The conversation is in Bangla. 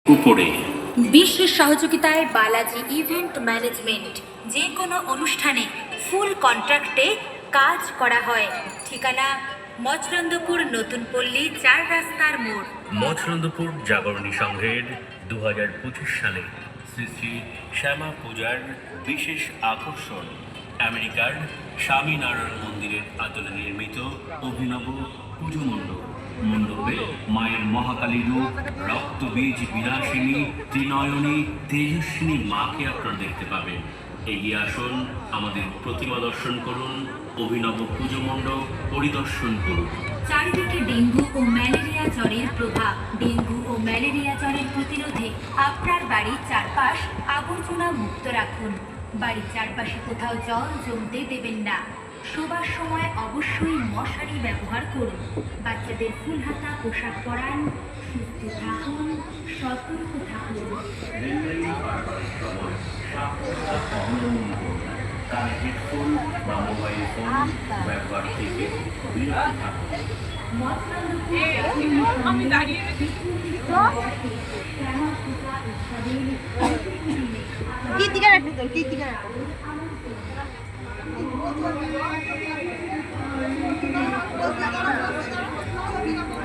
উপরে বিশেষ সহযোগিতায় বালাজি ইভেন্ট ম্যানেজমেন্ট। যে কোনো অনুষ্ঠানে ফুল কন্ট্রাক্টে কাজ করা হয়। ঠিকানা মচরন্দপুর নতুন পল্লী 4 রাস্তার মোড়। মচরন্দপুর জাগরণী সংঘের 2025 সালে শ্রী শ্রী শ্যামা পূজার বিশেষ আকর্ষণ আমেরিকার স্বামীনারায়ণ মন্দিরের আদলে নির্মিত অভিনব পুজো মণ্ডপ। মণ্ডপে মায়ের মহাকালী রূপ, রক্তবীজ বিনাশিনী, ত্রিনয়নী, তেজস্বিনী মাকে আপনারা দেখতে পাবেন। এগিয়ে আসুন, আমাদের প্রতিমা দর্শন করুন, অভিনব পুজো মণ্ডপ পরিদর্শন করুন। চারিদিকে ডেঙ্গু ও ম্যালেরিয়া জ্বরের প্রভাব। ডেঙ্গু ও ম্যালেরিয়া জ্বরের প্রতিরোধে আপনার বাড়ির চারপাশ আবর্জনা মুক্ত রাখুন। বাড়ির চারপাশে কোথাও জল জমতে দেবেন না। শোবার সময় অবশ্যই মশারি ব্যবহার করুন। বাচ্চাদের ফুল হাতা পোশাক পরান। সুস্থ থাকুন, সতর্ক থাকুন। কানে হেডফোন বা মোবাইল ফোন ব্যবহার থেকে বিরত থাকুন। আমি দাঁড়িয়ে কি দিকে রাখতে